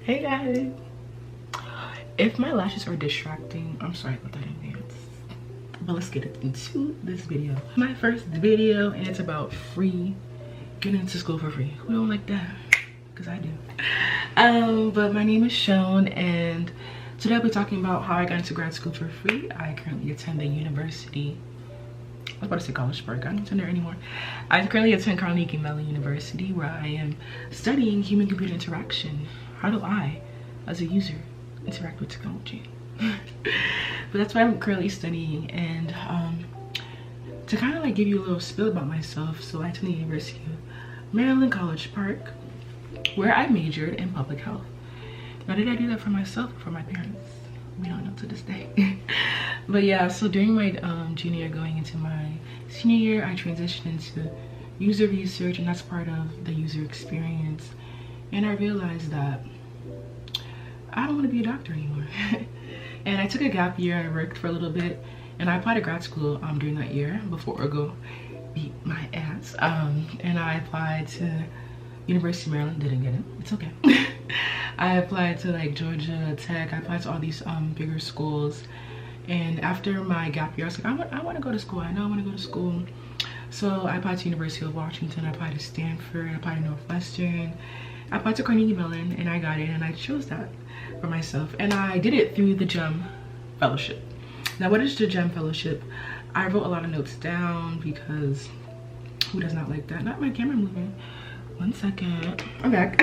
Hey guys, if my lashes are distracting, I'm sorry about that in advance, but let's get into this video. My first video, and it's about getting into school for free. Who don't like that? Because I do. But my name is Shone, and today I'll be talking about how I got into grad school for free. I currently attend the university. I was about to say College Park. I don't attend there anymore. I currently attend Carnegie Mellon University, where I am studying human-computer interaction. How do I, as a user, interact with technology? But that's what I'm currently studying. And to kind of like give you a little spill about myself, so I attend the University of Maryland College Park, where I majored in public health. Now, did I do that for myself or for my parents? We don't know to this day. But yeah, so during my junior year going into my senior year, I transitioned into user research, and that's part of the user experience. And I realized that I don't want to be a doctor anymore. And I took a gap year and worked for a little bit, and I applied to grad school during that year before Orgo beat my ass. And I applied to University of Maryland, didn't get it. It's okay. I applied to like Georgia Tech. I applied to all these bigger schools. And after my gap year, I was like, I want to go to school. I know I want to go to school. So I applied to University of Washington. I applied to Stanford. I applied to Northwestern. I applied to Carnegie Mellon, and I got it, and I chose that for myself. And I did it through the GEM Fellowship. Now, what is the GEM Fellowship? I wrote a lot of notes down because who does not like that? Not my camera moving. One second, I'm back.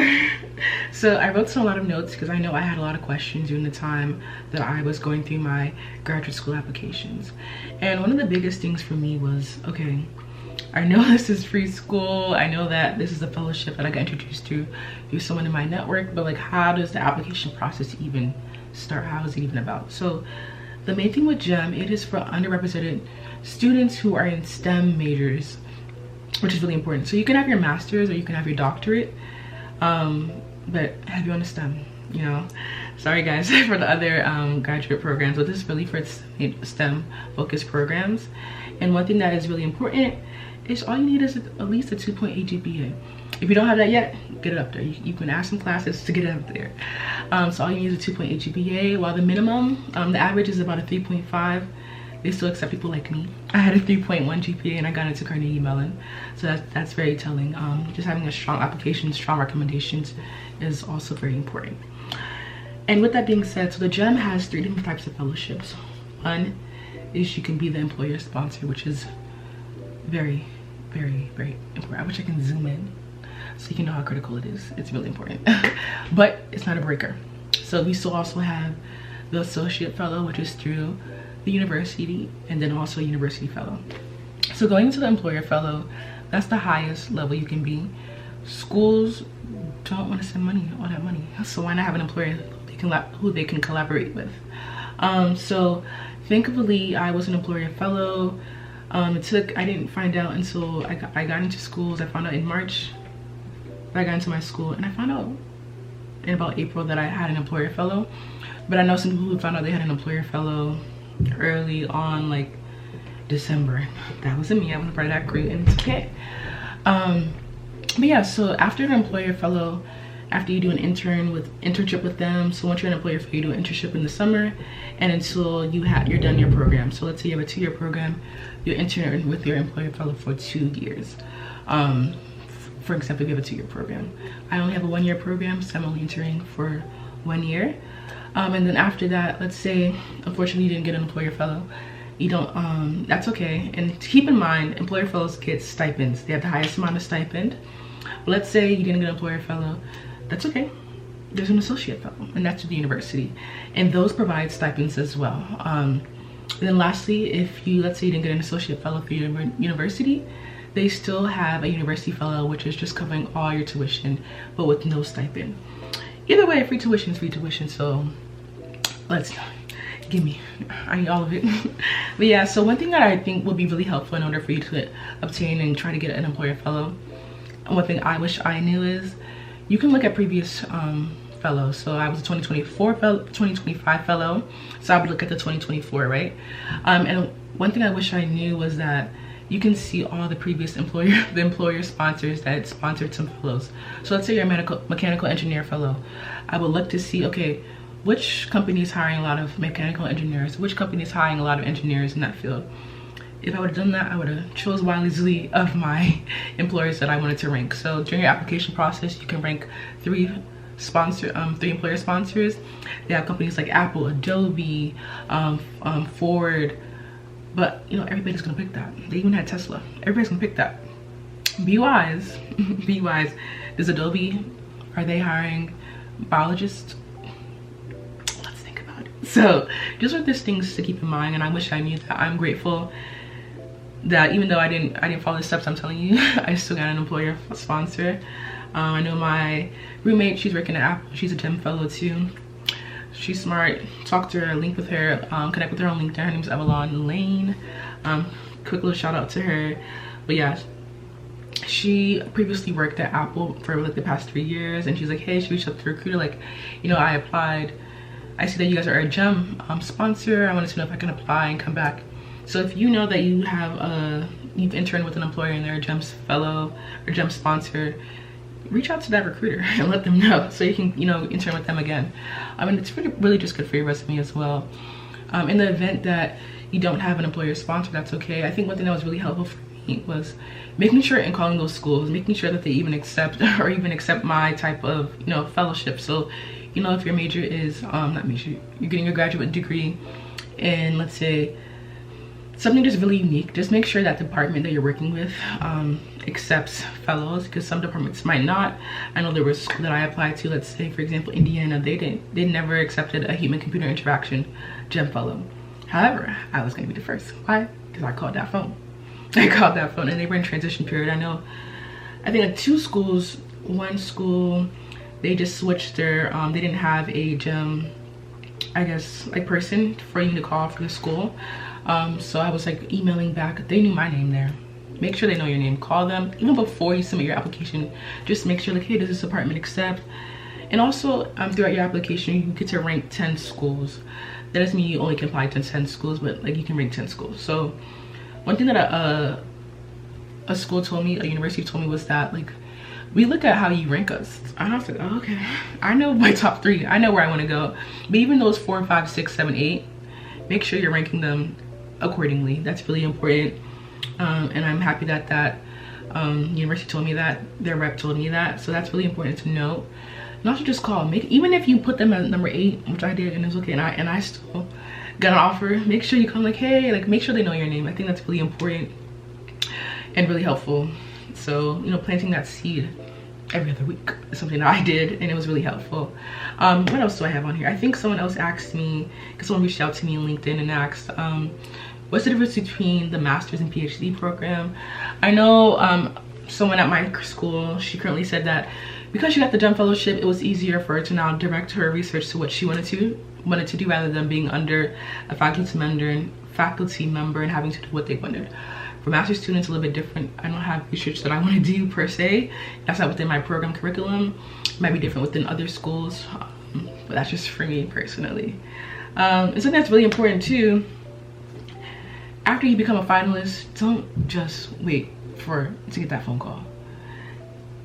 So I wrote a lot of notes because I know I had a lot of questions during the time that I was going through my graduate school applications. And one of the biggest things for me was, okay, I know this is free school. I know that this is a fellowship that I got introduced to through someone in my network, but like, how does the application process even start? How is it even about? So the main thing with GEM, it is for underrepresented students who are in STEM majors, which is really important. So you can have your master's or you can have your doctorate, but have you on a STEM, you know? Sorry guys for the other graduate programs, but this is really for STEM focused programs. And one thing that is really important is all you need is at least a 2.8 GPA. If you don't have that yet, get it up there. You can ask some classes to get it up there. So all you need is a 2.8 GPA, while the minimum, the average is about a 3.5. They still accept people like me. I had a 3.1 GPA and I got into Carnegie Mellon. So that's very telling. Just having a strong application, strong recommendations is also very important. And with that being said, so the GEM has 3 different types of fellowships. One is you can be the employer sponsor, which is very, very, very important. I wish I can zoom in so you can know how critical it is. It's really important. But it's not a breaker. So we still also have the associate fellow, which is through the university, and then also a university fellow. So going into the employer fellow, that's the highest level you can be. Schools don't want to send all that money, so why not have an employer who they can collaborate with? So thankfully I was an employer fellow. I didn't find out until I got into schools. I found out in March that I got into my school, and I found out in about April that I had an employer fellow. But I know some people who found out they had an employer fellow early on, like December. That wasn't me. I wasn't part of that group, and it's okay. But yeah, so after the employer fellow, after you do an internship with them, so once you're an employer fellow, you do an internship in the summer, and until you're done your program. So let's say you have a 2-year program, you intern with your employer fellow for 2 years. For example, if you have a 2-year program, I only have a 1-year program, so I'm only interning for 1 year. And then after that, let's say unfortunately you didn't get an employer fellow, you don't, that's okay. And keep in mind, employer fellows get stipends. They have the highest amount of stipend. But let's say you didn't get an employer fellow, that's okay. There's an associate fellow, and that's at the university, and those provide stipends as well. And then lastly, if let's say you didn't get an associate fellow for your university, they still have a university fellow, which is just covering all your tuition but with no stipend. Either way, free tuition is free tuition, so I need all of it. But yeah, so one thing that I think would be really helpful in order for you to obtain and try to get an employer fellow, one thing I wish I knew is you can look at previous fellows. So I was a 2025 fellow, so I would look at the 2024, right? And one thing I wish I knew was that you can see all the previous employer sponsors that sponsored some fellows. So let's say you're a mechanical engineer fellow. I would look to see, okay, which company is hiring a lot of mechanical engineers, which company is hiring a lot of engineers in that field. If I would have done that, I would have chose wisely of my employers that I wanted to rank. So during your application process, you can rank three employer sponsors. They have companies like Apple, Adobe, Ford, but you know, everybody's gonna pick that. They even had Tesla. Everybody's gonna pick that. Be wise. Be wise. Does Adobe, are they hiring biologists? Let's think about it. So those are just things to keep in mind, and I wish I knew that. I'm grateful that even though I didn't follow the steps I'm telling you, I still got an employer sponsor. I know my roommate, she's working at Apple. She's a GEM fellow too. She's smart. Talk to her, link with her, connect with her on LinkedIn. Her name's Evelyn Lane. Quick little shout out to her. But yeah, she previously worked at Apple for like the past 3 years, and she's like, hey, she reached out to the recruiter, like, you know, I applied. I see that you guys are a GEM sponsor. I wanted to know if I can apply and come back. So if you know that you have you've interned with an employer and they're a GEM fellow or GEM sponsor, reach out to that recruiter and let them know so you can, you know, intern with them again. I mean, it's really just good for your resume as well. In the event that you don't have an employer sponsor, that's okay. I think one thing that was really helpful for me was making sure in calling those schools, making sure that they even accept or even accept my type of, you know, fellowship. So, you know, if your major is not major, you're getting your graduate degree in, let's say, something just really unique, just make sure that the department that you're working with accepts fellows, because some departments might not. I know there was a school that I applied to, let's say for example Indiana, they never accepted a human computer interaction GEM fellow. However, I was going to be the first. Why? Because I called that phone. I called that phone, and they were in transition period. I think like 2 schools, one school, they just switched their they didn't have a GEM, I guess, like person for you to call for the school. So I was like emailing back. They knew my name there. Make sure they know your name. Call them even before you submit your application. Just make sure like, hey, does this department accept? And also throughout your application, you get to rank 10 schools. That doesn't mean you only can apply to 10 schools, but like you can rank 10 schools. So one thing that a school told me, a university told me, was that like, we look at how you rank us. And I was like, oh, okay, I know my top 3. I know where I want to go. But even those 4, 5, 6, 7, 8, make sure you're ranking them accordingly. That's really important. And I'm happy that university told me that, their rep told me that. So that's really important to note. And also just call. Even if you put them at number 8, which I did, and it was okay, and I still got an offer, make sure you come like, hey, like make sure they know your name. I think that's really important and really helpful. So, you know, planting that seed every other week is something that I did, and it was really helpful. What else do I have on here? I think someone else asked me, because someone reached out to me on LinkedIn and asked, what's the difference between the master's and PhD program? I know someone at my school, she currently said that because she got the GEM Fellowship, it was easier for her to now direct her research to what she wanted to do rather than being under a faculty member and having to do what they wanted. For master's students, a little bit different. I don't have research that I want to do per se. That's not within my program curriculum. It might be different within other schools, but that's just for me personally. And something that's really important too, after you become a finalist, don't just wait to get that phone call.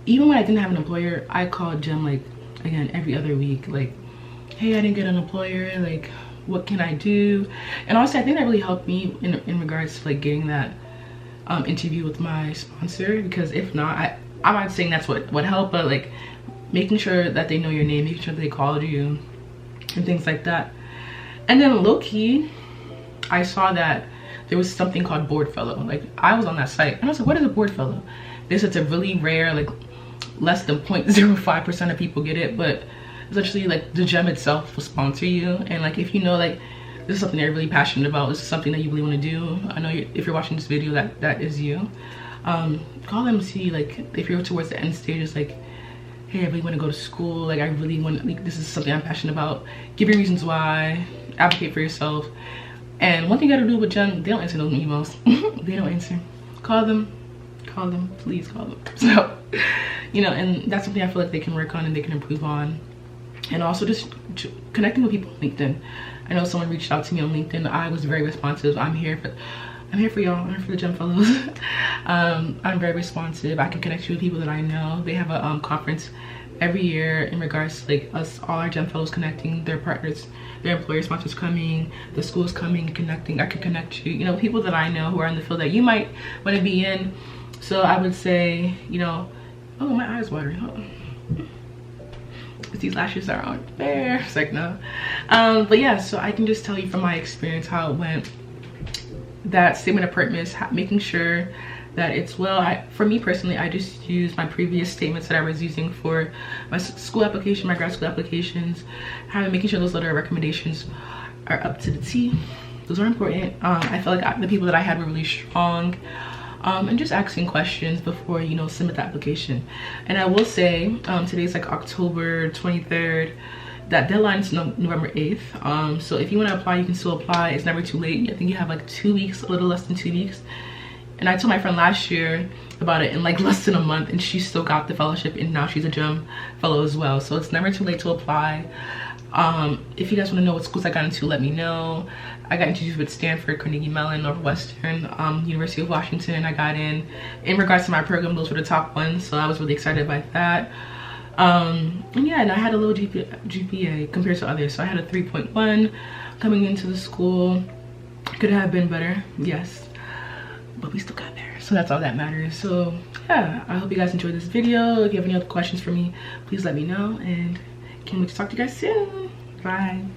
Even when I didn't have an employer, I called GEM like, again, every other week, like, hey, I didn't get an employer, like, what can I do? And honestly, I think that really helped me in regards to like getting that interview with my sponsor, because if not, I'm not saying that's what helped, but like making sure that they know your name, making sure that they called you and things like that. And then low-key, I saw that there was something called board fellow. Like, I was on that site and I was like, what is a board fellow? They said it's a really rare, like less than 0.05% of people get it, but essentially like the GEM itself will sponsor you. And like, if you know like this is something that you're really passionate about, this is something that you really want to do, I know if you're watching this video, that is you. Call them, see like if you're towards the end stages, like, hey, I really want to go to school, like I really want, like this is something I'm passionate about. Give your reasons why, advocate for yourself. And one thing you gotta do with GEM, they don't answer those emails. They don't answer. Call them, please call them. So, you know, and that's something I feel like they can work on and they can improve on. And also just connecting with people on LinkedIn. I know someone reached out to me on LinkedIn. I was very responsive. I'm here for I'm here for y'all. I'm here for the GEM fellows. I'm very responsive. I can connect you with people that I know. They have a conference every year in regards to like us, all our GEM fellows connecting, their partners, their employer sponsors coming, the schools coming, connecting. I can connect you, you know, people that I know who are in the field that you might want to be in. So I would say, you know, oh, my eyes watering. Oh. These lashes are unfair. It's like, no. But yeah, so I can just tell you from my experience how it went. That statement of purpose, making sure that it's well. For me personally, I just use my previous statements that I was using for my school application, my grad school applications, making sure those letter of recommendations are up to the T. Those are important. I felt like the people that I had were really strong. And just asking questions before, you know, submit the application. And I will say, today's like October 23rd. That deadline is November 8th. So if you want to apply, you can still apply. It's never too late. I think you have like 2 weeks, a little less than 2 weeks. And I told my friend last year about it in like less than a month, and she still got the fellowship, and now she's a GEM fellow as well. So it's never too late to apply. If you guys want to know what schools I got into, let me know. I got introduced with Stanford, Carnegie Mellon, Northwestern, University of Washington. I got in regards to my program, those were the top ones, so I was really excited by that. And yeah, and I had a low GPA compared to others, so I had a 3.1 coming into the school. Could have been better, yes, but we still got there, so that's all that matters. So yeah, I hope you guys enjoyed this video. If you have any other questions for me, please let me know, and can't wait to talk to you guys soon. Bye.